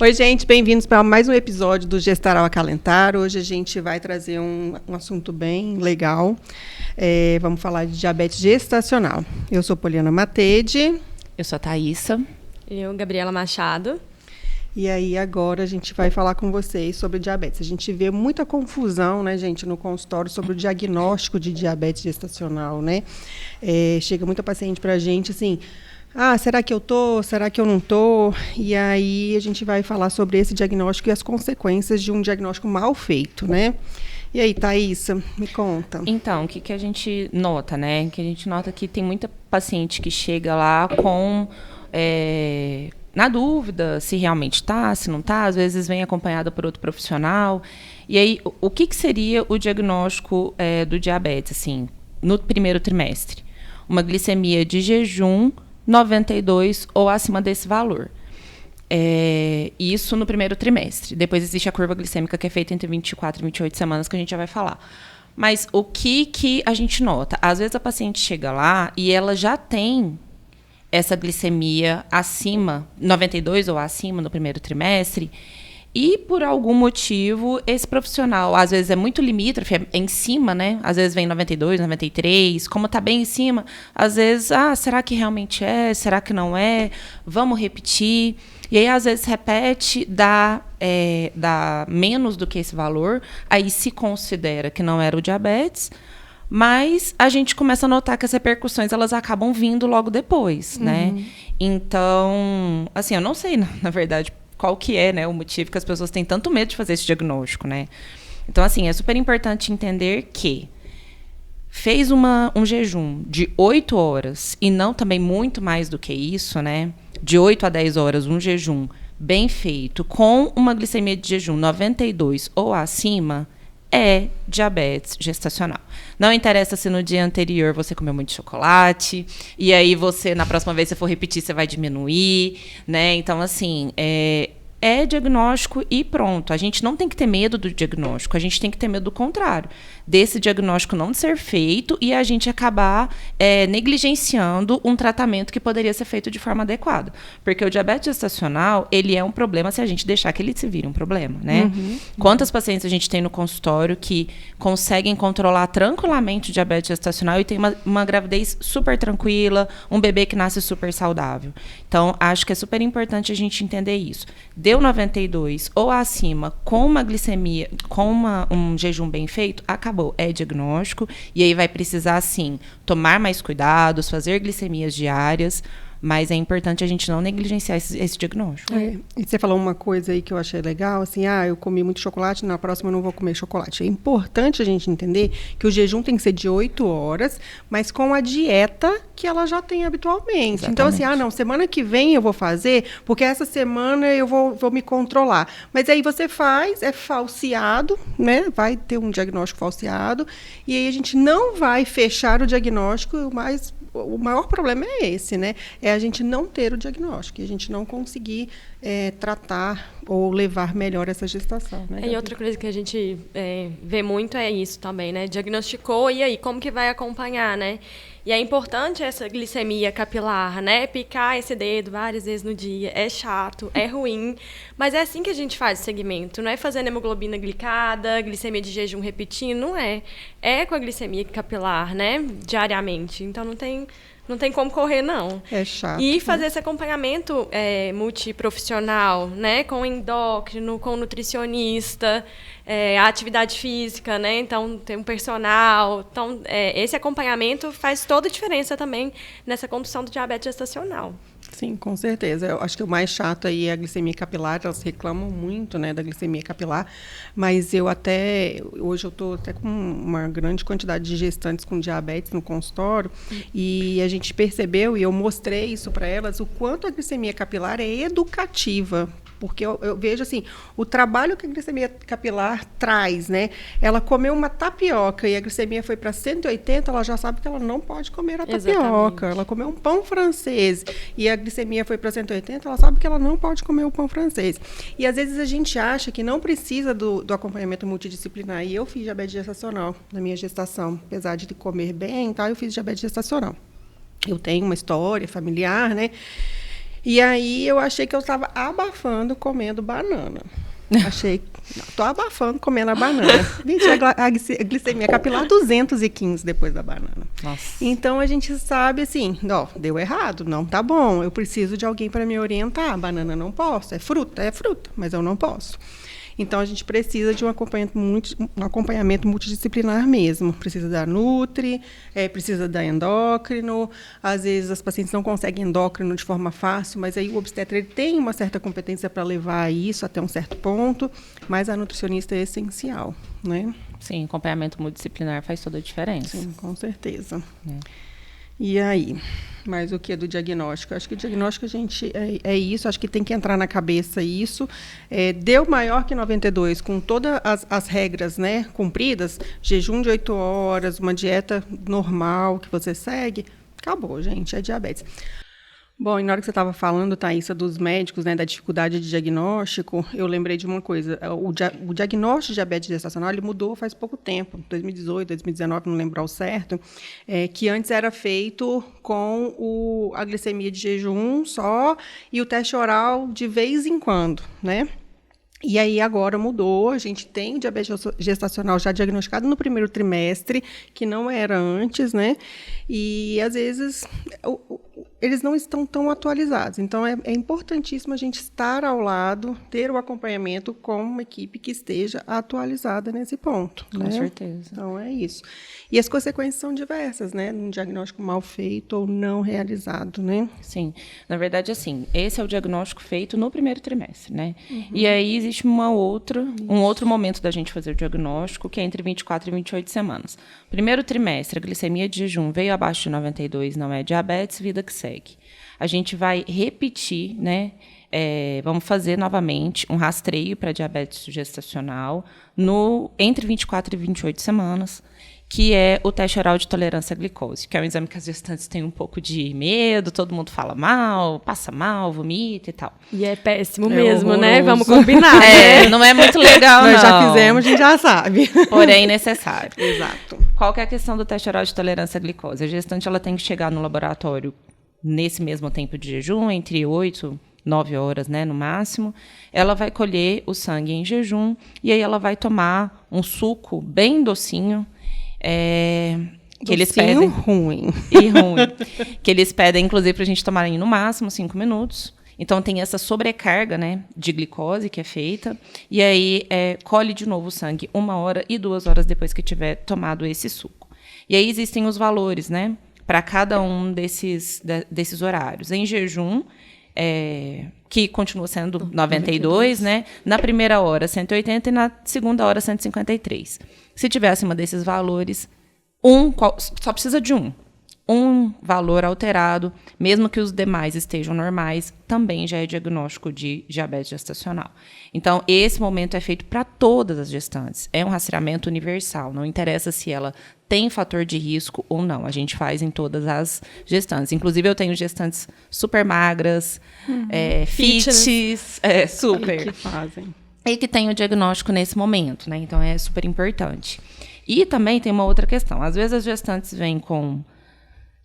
Oi, gente, bem-vindos para mais um episódio do Gestar ao Acalentar. Hoje a gente vai trazer um assunto bem legal. Vamos falar de diabetes gestacional. Eu sou Poliana Matede. Eu sou a Thaísa. Eu, Gabriela Machado. E aí, agora a gente vai falar com vocês sobre diabetes. A gente vê muita confusão, né, gente, no consultório sobre o diagnóstico de diabetes gestacional, né? Chega muita paciente para a gente, assim... será que eu tô? Será que eu não tô? E aí a gente vai falar sobre esse diagnóstico e as consequências de um diagnóstico mal feito, né? E aí, Thaísa, me conta. Então, o que a gente nota, né? Que a gente nota que tem muita paciente que chega lá com... na dúvida se realmente tá, se não tá, às vezes vem acompanhada por outro profissional. E aí, o que seria o diagnóstico do diabetes, assim, no primeiro trimestre? Uma glicemia de jejum 92 ou acima desse valor. Isso no primeiro trimestre. Depois existe a curva glicêmica que é feita entre 24 e 28 semanas, que a gente já vai falar. Mas o que a gente nota? Às vezes a paciente chega lá e ela já tem essa glicemia acima, 92 ou acima no primeiro trimestre, e por algum motivo esse profissional, às vezes é muito limítrofe, é em cima, né? Às vezes vem 92, 93, como está bem em cima, às vezes, será que realmente é? Será que não é? Vamos repetir. E aí, às vezes, repete, dá menos do que esse valor, aí se considera que não era o diabetes, mas a gente começa a notar que as repercussões elas acabam vindo logo depois, né? Então, assim, eu não sei, na verdade, qual que é, né, o motivo que as pessoas têm tanto medo de fazer esse diagnóstico, né? Então, assim, é super importante entender que fez um jejum de 8 horas, e não também muito mais do que isso, né? De 8 a 10 horas, um jejum bem feito, com uma glicemia de jejum 92 ou acima, é diabetes gestacional. Não interessa se no dia anterior você comeu muito chocolate, e aí você, na próxima vez que você for repetir, você vai diminuir, né? Então, assim, é diagnóstico e pronto. A gente não tem que ter medo do diagnóstico, a gente tem que ter medo do contrário. Desse diagnóstico não ser feito e a gente acabar negligenciando um tratamento que poderia ser feito de forma adequada. Porque o diabetes gestacional, ele é um problema se a gente deixar que ele se vire um problema, né? Quantas pacientes a gente tem no consultório que conseguem controlar tranquilamente o diabetes gestacional e tem uma gravidez super tranquila, um bebê que nasce super saudável. Então, acho que é super importante a gente entender isso. Deu 92 ou acima com uma glicemia, com um jejum bem feito, acabou. É diagnóstico. E aí vai precisar, sim, tomar mais cuidados, fazer glicemias diárias. Mas é importante a gente não negligenciar esse diagnóstico. E você falou uma coisa aí que eu achei legal, assim, eu comi muito chocolate, na próxima eu não vou comer chocolate. É importante a gente entender que o jejum tem que ser de 8 horas, mas com a dieta que ela já tem habitualmente. Exatamente. Então, assim, não, semana que vem eu vou fazer, porque essa semana eu vou me controlar. Mas aí você faz, é falseado, né? Vai ter um diagnóstico falseado, e aí a gente não vai fechar o diagnóstico, mas o maior problema é esse, né? É a gente não ter o diagnóstico, e a gente não conseguir tratar ou levar melhor essa gestação, né? E outra coisa que a gente vê muito é isso também, né? Diagnosticou, e aí, como que vai acompanhar, né? E é importante essa glicemia capilar, né? Picar esse dedo várias vezes no dia. É chato, é ruim, mas é assim que a gente faz o segmento. Não é fazendo hemoglobina glicada, glicemia de jejum repetindo, não é. É com a glicemia capilar, né? Diariamente. Então, não tem como correr, não. É chato. E fazer esse acompanhamento multiprofissional, né? Com endócrino, com nutricionista, a atividade física, né? Então, tem um personal. Então, esse acompanhamento faz toda a diferença também nessa condução do diabetes gestacional. Sim, com certeza. Eu acho que o mais chato aí é a glicemia capilar. Elas reclamam muito, né, da glicemia capilar, mas hoje eu estou até com uma grande quantidade de gestantes com diabetes no consultório, e a gente percebeu, e eu mostrei isso para elas, o quanto a glicemia capilar é educativa. Porque eu vejo assim, o trabalho que a glicemia capilar traz, né? Ela comeu uma tapioca e a glicemia foi para 180, ela já sabe que ela não pode comer a tapioca. Exatamente. Ela comeu um pão francês e a glicemia foi para 180, ela sabe que ela não pode comer o pão francês. E às vezes a gente acha que não precisa do acompanhamento multidisciplinar. E eu fiz diabetes gestacional na minha gestação. Apesar de comer bem, tá? Eu fiz diabetes gestacional. Eu tenho uma história familiar, né? E aí eu achei que eu estava abafando comendo banana. Achei, tô abafando comendo a banana. Gente, a glicemia capilar 215 depois da banana. Nossa. Então a gente sabe assim, ó, deu errado, não tá bom. Eu preciso de alguém para me orientar. A banana não posso, é fruta, mas eu não posso. Então, a gente precisa de um acompanhamento multidisciplinar mesmo. Precisa da Nutri, precisa da endócrino. Às vezes, as pacientes não conseguem endócrino de forma fácil, mas aí o obstetra ele tem uma certa competência para levar a isso até um certo ponto, mas a nutricionista é essencial, né? Sim, acompanhamento multidisciplinar faz toda a diferença. Sim, com certeza. E aí? Mas o que do diagnóstico? Acho que o diagnóstico, a gente, é isso. Acho que tem que entrar na cabeça isso. Deu maior que 92, com todas as regras, né, cumpridas, jejum de 8 horas, uma dieta normal que você segue, acabou, gente, é diabetes. Bom, e na hora que você estava falando, Thaísa, dos médicos, né, da dificuldade de diagnóstico, eu lembrei de uma coisa. O diagnóstico de diabetes gestacional ele mudou faz pouco tempo, 2018, 2019, não lembro ao certo, que antes era feito com a glicemia de jejum só e o teste oral de vez em quando, né? E aí agora mudou, a gente tem o diabetes gestacional já diagnosticado no primeiro trimestre, que não era antes, né? E às vezes eles não estão tão atualizados. Então é importantíssimo a gente estar ao lado, ter o acompanhamento com uma equipe que esteja atualizada nesse ponto. Com né? certeza. Então é isso. E as consequências são diversas, né? Um diagnóstico mal feito ou não realizado, né? Sim. Na verdade, assim, esse é o diagnóstico feito no primeiro trimestre, né? E aí existe um outro momento da gente fazer o diagnóstico, que é entre 24 e 28 semanas. Primeiro trimestre, a glicemia de jejum veio abaixo de 92, não é diabetes, vida que segue. A gente vai repetir, né? Vamos fazer novamente um rastreio para diabetes gestacional entre 24 e 28 semanas, que é o teste oral de tolerância à glicose, que é um exame que as gestantes têm um pouco de medo, todo mundo fala mal, passa mal, vomita e tal. E é péssimo mesmo, né? horroroso. Vamos combinar, né? Não é muito legal, Nós não. já fizemos, a gente já sabe. Porém, necessário. Exato. Qual que é a questão do teste oral de tolerância à glicose? A gestante ela tem que chegar no laboratório nesse mesmo tempo de jejum, entre 8 e 9 horas, né, no máximo. Ela vai colher o sangue em jejum e aí ela vai tomar um suco bem docinho, que eles pedem ruim. que eles pedem, inclusive, para a gente tomar no máximo 5 minutos. Então, tem essa sobrecarga, né, de glicose que é feita. E aí, colhe de novo o sangue 1 hora e 2 horas depois que tiver tomado esse suco. E aí, existem os valores, né, para cada um desses horários. Em jejum, que continua sendo 92, né? Na primeira hora, 180 e na segunda hora, 153. Se tiver acima desses valores, só precisa de um valor alterado, mesmo que os demais estejam normais, também já é diagnóstico de diabetes gestacional. Então, esse momento é feito para todas as gestantes. É um rastreamento universal, não interessa se ela tem fator de risco ou não. A gente faz em todas as gestantes. Inclusive, eu tenho gestantes super magras, fits, super. Que fazem. E que tem o diagnóstico nesse momento, né? Então, é super importante. E também tem uma outra questão. Às vezes, as gestantes vêm com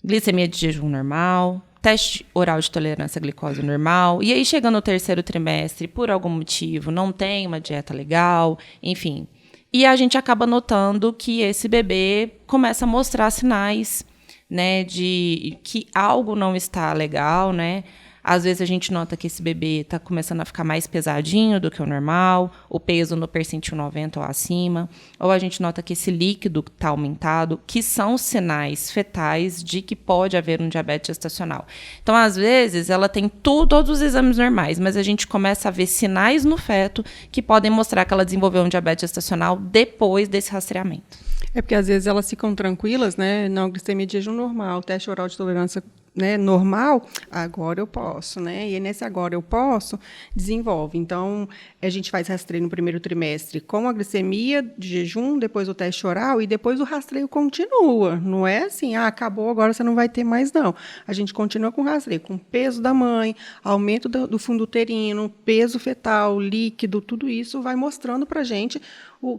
glicemia de jejum normal, teste oral de tolerância à glicose normal, e aí chega no terceiro trimestre, por algum motivo, não tem uma dieta legal, enfim. E a gente acaba notando que esse bebê começa a mostrar sinais, né, de que algo não está legal, né? Às vezes a gente nota que esse bebê está começando a ficar mais pesadinho do que o normal, o peso no percentil 90 ou acima, ou a gente nota que esse líquido está aumentado, que são sinais fetais de que pode haver um diabetes gestacional. Então, às vezes, ela tem todos os exames normais, mas a gente começa a ver sinais no feto que podem mostrar que ela desenvolveu um diabetes gestacional depois desse rastreamento. É porque, às vezes, elas ficam tranquilas, né? Não, glicemia de jejum normal, teste oral de tolerância, né, normal, agora eu posso, né? E nesse agora eu posso, desenvolve. Então, a gente faz rastreio no primeiro trimestre com a glicemia de jejum, depois o teste oral e depois o rastreio continua. Não é assim, acabou, agora você não vai ter mais, não. A gente continua com o rastreio, com o peso da mãe, aumento do fundo uterino, peso fetal, líquido, tudo isso vai mostrando para a gente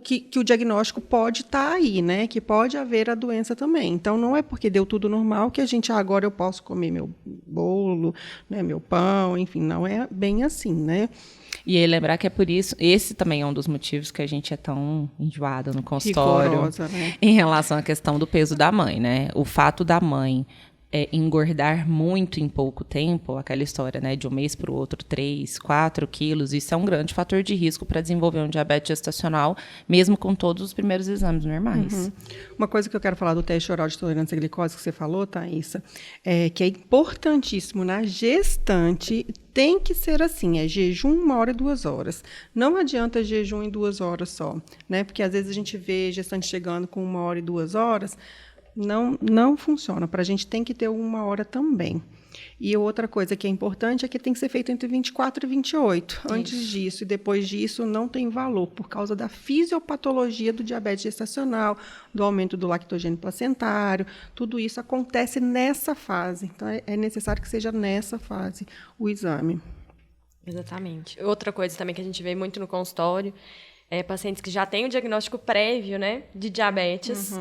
que o diagnóstico pode estar aí, né? Que pode haver a doença também. Então, não é porque deu tudo normal que a gente, agora eu posso comer meu bolo, né, meu pão, enfim, não é bem assim, né? E aí lembrar que é por isso, esse também é um dos motivos que a gente é tão enjoada no consultório, rigorosa, né? Em relação à questão do peso da mãe, né? O fato da mãe engordar muito em pouco tempo, aquela história, né, de um mês para o outro, 3, 4 quilos, isso é um grande fator de risco para desenvolver um diabetes gestacional, mesmo com todos os primeiros exames normais. Uma coisa que eu quero falar do teste oral de tolerância à glicose que você falou, Thaísa, é que é importantíssimo na gestante, tem que ser assim, é jejum 1 hora e 2 horas. Não adianta jejum em 2 horas só, né? Porque às vezes a gente vê gestante chegando com 1 hora e 2 horas, não funciona. Para a gente tem que ter 1 hora também. E outra coisa que é importante é que tem que ser feito entre 24 e 28. Isso. Antes disso e depois disso não tem valor, por causa da fisiopatologia do diabetes gestacional, do aumento do lactogênio placentário. Tudo isso acontece nessa fase. Então, é necessário que seja nessa fase o exame. Exatamente. Outra coisa também que a gente vê muito no consultório pacientes que já têm o diagnóstico prévio, né, de diabetes,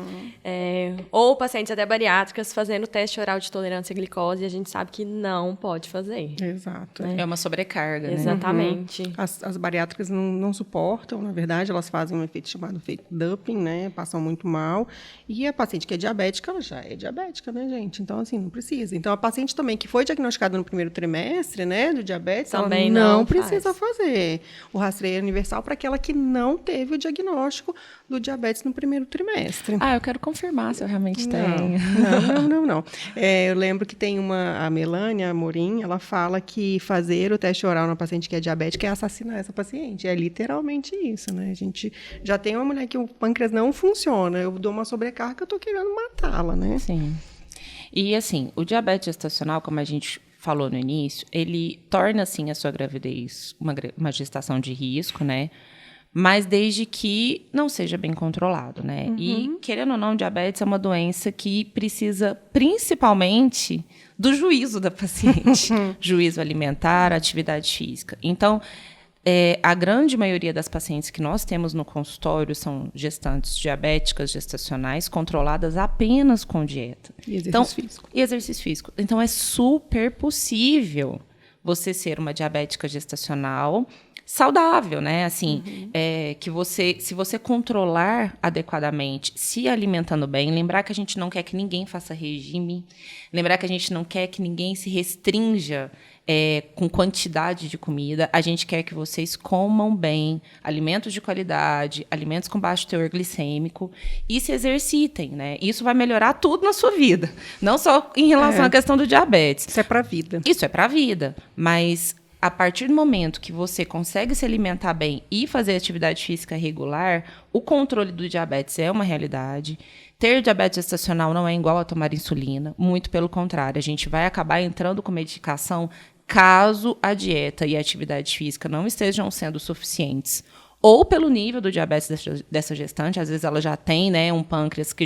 ou pacientes até bariátricas fazendo teste oral de tolerância à glicose, e a gente sabe que não pode fazer. Exato. Né? É uma sobrecarga, né? Exatamente. As bariátricas não suportam, na verdade, elas fazem um efeito chamado efeito dumping, né, passam muito mal, e a paciente que é diabética, ela já é diabética, né, gente? Então, assim, não precisa. Então, a paciente também que foi diagnosticada no primeiro trimestre, né, do diabetes, também ela não precisa fazer o rastreio universal para aquela que não teve o diagnóstico do diabetes no primeiro trimestre. Eu quero confirmar se eu realmente tenho. Não. Eu lembro que tem a Melânia Amorim, ela fala que fazer o teste oral na paciente que é diabética é assassinar essa paciente. É literalmente isso, né? A gente já tem uma mulher que o pâncreas não funciona, eu dou uma sobrecarga, eu estou querendo matá-la, né? Sim. E, assim, o diabetes gestacional, como a gente falou no início, ele torna, assim, a sua gravidez uma gestação de risco, né? Mas desde que não seja bem controlado, né? E, querendo ou não, diabetes é uma doença que precisa, principalmente, do juízo da paciente. Juízo alimentar, atividade física. Então, a grande maioria das pacientes que nós temos no consultório são gestantes diabéticas gestacionais controladas apenas com dieta. E exercício físico. E exercício físico. Então, é super possível você ser uma diabética gestacional saudável, né? Assim, se você controlar adequadamente, se alimentando bem, lembrar que a gente não quer que ninguém faça regime, lembrar que a gente não quer que ninguém se restrinja com quantidade de comida, a gente quer que vocês comam bem, alimentos de qualidade, alimentos com baixo teor glicêmico e se exercitem, né? Isso vai melhorar tudo na sua vida, não só em relação à questão do diabetes. Isso é para a vida. Isso é para a vida, mas a partir do momento que você consegue se alimentar bem e fazer atividade física regular, o controle do diabetes é uma realidade. Ter diabetes gestacional não é igual a tomar insulina, muito pelo contrário. A gente vai acabar entrando com medicação caso a dieta e a atividade física não estejam sendo suficientes. Ou pelo nível do diabetes dessa gestante, às vezes ela já tem, né, um pâncreas que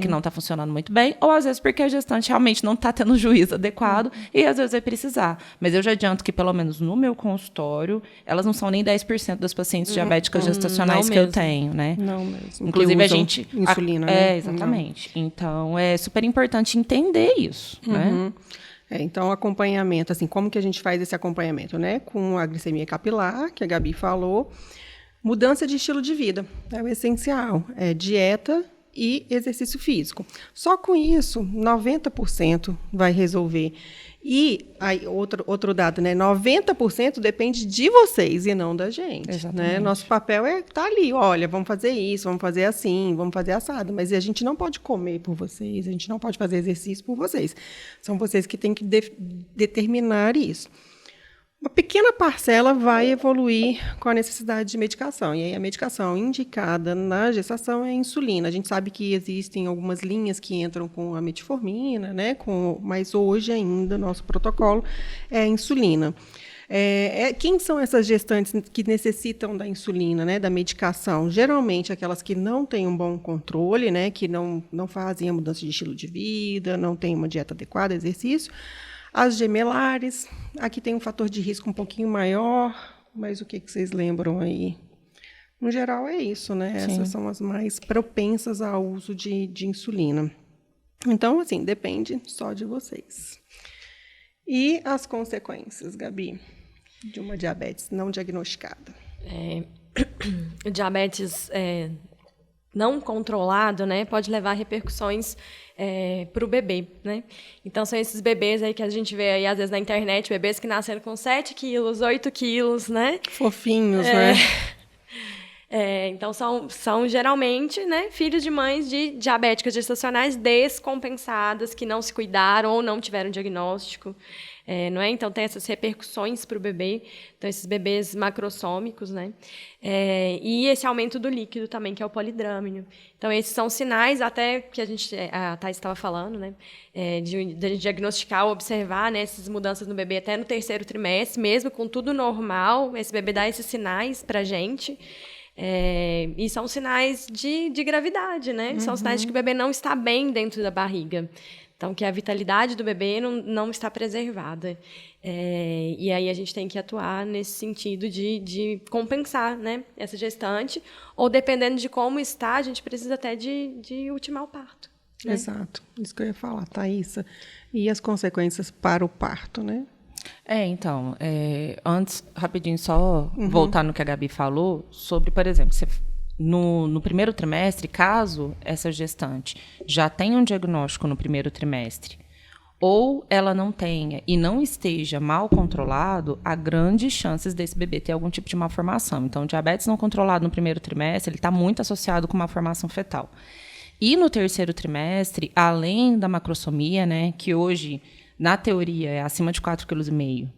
não está funcionando muito bem, ou às vezes porque a gestante realmente não está tendo o juízo adequado e às vezes vai precisar. Mas eu já adianto que, pelo menos no meu consultório, elas não são nem 10% das pacientes diabéticas gestacionais que eu tenho, né? Não mesmo. Inclusive a gente... Insulina, né? Exatamente. Não. Então, é super importante entender isso, né? Então, acompanhamento, assim, como que a gente faz esse acompanhamento, né? Com a glicemia capilar, que a Gabi falou, mudança de estilo de vida, é o essencial, é dieta e exercício físico. Só com isso, 90% vai resolver. E aí, outro dado, né? 90% depende de vocês e não da gente. Exatamente. Né? Nosso papel é estar ali, olha, vamos fazer isso, vamos fazer assim, vamos fazer assado. Mas a gente não pode comer por vocês, a gente não pode fazer exercício por vocês. São vocês que têm que determinar isso. Uma pequena parcela vai evoluir com a necessidade de medicação. E aí a medicação indicada na gestação é a insulina. A gente sabe que existem algumas linhas que entram com a metformina, né? Mas hoje ainda nosso protocolo é a insulina. Quem são essas gestantes que necessitam da insulina, né, da medicação? Geralmente aquelas que não têm um bom controle, né, que não fazem a mudança de estilo de vida, não têm uma dieta adequada, exercício. As gemelares, aqui tem um fator de risco um pouquinho maior, mas o que vocês lembram aí? No geral, é isso, né? Sim. Essas são as mais propensas ao uso de insulina. Então, assim, depende só de vocês. E as consequências, Gabi, de uma diabetes não diagnosticada? Diabetes não controlado, né, pode levar a repercussões para o bebê, né? Então, são esses bebês aí que a gente vê aí, às vezes, na internet, bebês que nasceram com 7 quilos, 8 quilos, né? Fofinhos, né? Então, são geralmente, né, filhos de mães de diabéticas gestacionais descompensadas, que não se cuidaram ou não tiveram diagnóstico. Não é? Então, tem essas repercussões para o bebê. Então, esses bebês macrossômicos, né? E esse aumento do líquido também, que é o polidrâmino. Então, esses são sinais, até que a Thais estava falando, né? De diagnosticar, observar, né, essas mudanças no bebê até no 3º trimestre, mesmo com tudo normal, esse bebê dá esses sinais para a gente. E são sinais de gravidade, né? Uhum. São sinais de que o bebê não está bem dentro da barriga. Então, que a vitalidade do bebê não está preservada. E aí a gente tem que atuar nesse sentido de compensar, né, essa gestante, ou dependendo de como está, a gente precisa até de ultimar o parto. Né? Exato, isso que eu ia falar, Thaísa. E as consequências para o parto, né? Então, antes, rapidinho, só voltar no que a Gabi falou, sobre, por exemplo, no 1º trimestre, caso essa gestante já tenha um diagnóstico no 1º trimestre, ou ela não tenha e não esteja mal controlado, há grandes chances desse bebê ter algum tipo de malformação. Então, o diabetes não controlado no 1º trimestre, ele está muito associado com malformação fetal. E no 3º trimestre, além da macrosomia, né, que hoje, na teoria, é acima de 4,5 kg,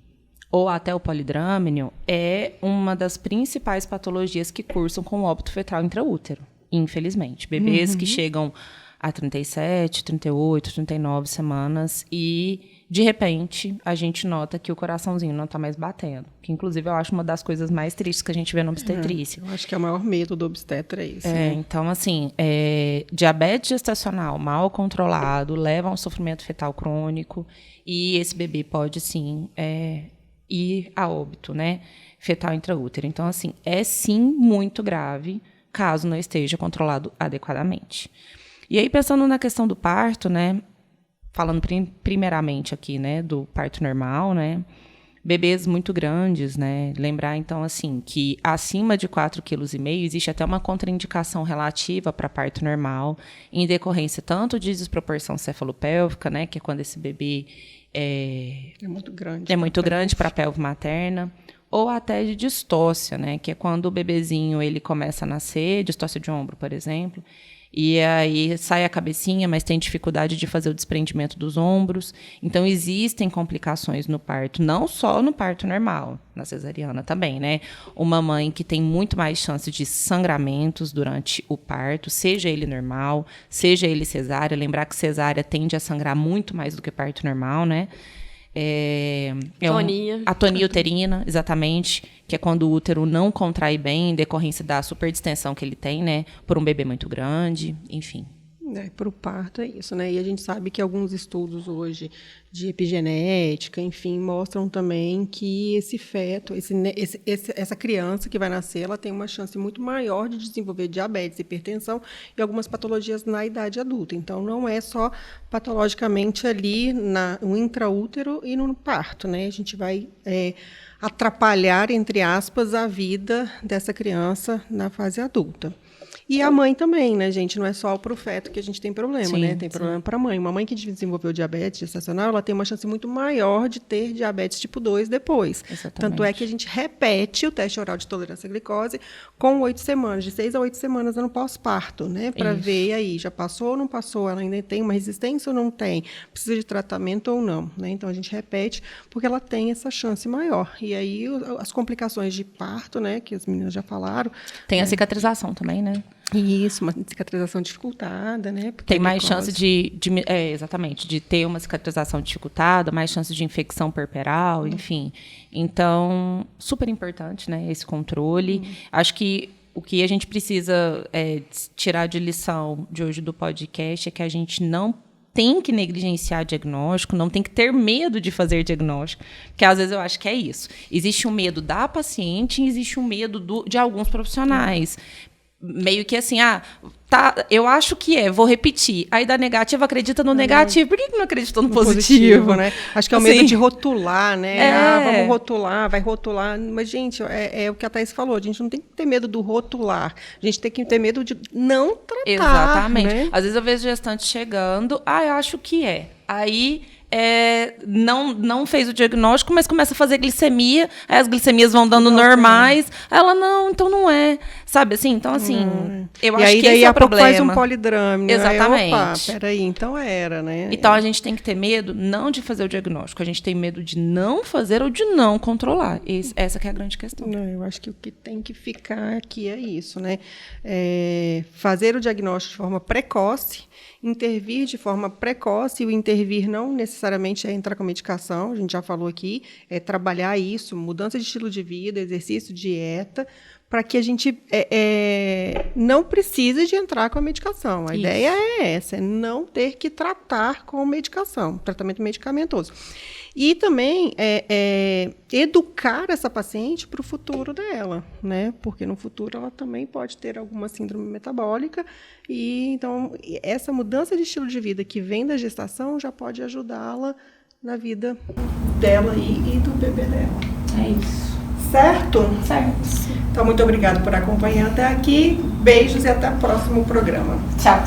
ou até o polidrâmino, é uma das principais patologias que cursam com óbito fetal intraútero, infelizmente. Bebês que chegam a 37, 38, 39 semanas e, de repente, a gente nota que o coraçãozinho não está mais batendo. Que, inclusive, eu acho uma das coisas mais tristes que a gente vê na obstetrícia. Eu acho que é o maior medo do obstetra é isso. Né? Então, assim, diabetes gestacional mal controlado leva a um sofrimento fetal crônico e esse bebê pode, sim, ir a óbito, né? Fetal intraútero. Então, assim, é sim muito grave caso não esteja controlado adequadamente. E aí, pensando na questão do parto, né? Falando primeiramente aqui, né, do parto normal, né? Bebês muito grandes, né? Lembrar, então, assim, que acima de 4,5 kg existe até uma contraindicação relativa para parto normal, em decorrência tanto de desproporção cefalopélvica, né? Que é quando esse bebê é muito grande para a pelve materna, ou até de distócia, né, que é quando o bebezinho ele começa a nascer, distócia de ombro, por exemplo, e aí sai a cabecinha, mas tem dificuldade de fazer o desprendimento dos ombros. Então, existem complicações no parto, não só no parto normal, na cesariana também, né? Uma mãe que tem muito mais chance de sangramentos durante o parto, seja ele normal, seja ele cesárea. Lembrar que cesárea tende a sangrar muito mais do que parto normal, né? A tonia uterina, exatamente, que é quando o útero não contrai bem em decorrência da superdistensão que ele tem, né, por um bebê muito grande, enfim. Para o parto é isso, né? E a gente sabe que alguns estudos hoje de epigenética, enfim, mostram também que esse feto, essa criança que vai nascer, ela tem uma chance muito maior de desenvolver diabetes, hipertensão e algumas patologias na idade adulta. Então, não é só patologicamente ali no intraútero e no parto, né? A gente vai atrapalhar, entre aspas, a vida dessa criança na fase adulta. E a mãe também, né, gente? Não é só para o feto que a gente tem problema, sim, né? Tem problema para a mãe. Uma mãe que desenvolveu diabetes gestacional, ela tem uma chance muito maior de ter diabetes tipo 2 depois. Exatamente. Tanto é que a gente repete o teste oral de tolerância à glicose com 8 semanas, de 6 a 8 semanas no pós-parto, né? Para ver aí, já passou ou não passou? Ela ainda tem uma resistência ou não tem? Precisa de tratamento ou não? Né? Então, a gente repete porque ela tem essa chance maior. E aí, as complicações de parto, né? Que as meninas já falaram. Tem a cicatrização também, né? Isso, uma cicatrização dificultada, né? Porque tem mais chance exatamente, de ter uma cicatrização dificultada, mais chance de infecção puerperal, enfim. Então, super importante, né, esse controle. Acho que o que a gente precisa tirar de lição de hoje do podcast é que a gente não tem que negligenciar diagnóstico, não tem que ter medo de fazer diagnóstico, porque às vezes eu acho que é isso. Existe um medo da paciente e existe um medo de alguns profissionais. Meio que assim, tá, eu acho que vou repetir. Aí da negativa acredita no negativo. Por que não acreditou no positivo? Né? Acho que é o medo de rotular, né? Vamos rotular, vai rotular. Mas, gente, é o que a Thaís falou. A gente não tem que ter medo do rotular. A gente tem que ter medo de não tratar. Exatamente. Né? Às vezes eu vejo gestante chegando, eu acho que Aí não fez o diagnóstico, mas começa a fazer glicemia, aí as glicemias vão dando normais. Ela, não, então não é. Sabe assim? Então, assim, eu acho que esse é o problema. Faz um polidrame. Exatamente. Aí, opa, peraí, então era, né? Então, a gente tem que ter medo não de fazer o diagnóstico, a gente tem medo de não fazer ou de não controlar. Essa que é a grande questão. Eu acho que o que tem que ficar aqui é isso, né? Fazer o diagnóstico de forma precoce, intervir de forma precoce, e o intervir não necessariamente é entrar com medicação, a gente já falou aqui, é trabalhar isso, mudança de estilo de vida, exercício, dieta, para que a gente não precise de entrar com a medicação. A ideia é essa, é não ter que tratar com medicação, tratamento medicamentoso. E também educar essa paciente para o futuro dela, né? Porque no futuro ela também pode ter alguma síndrome metabólica, e então essa mudança de estilo de vida que vem da gestação já pode ajudá-la na vida dela e do bebê dela. É isso. Certo? Certo. Então, muito obrigada por acompanhar até aqui. Beijos e até o próximo programa. Tchau.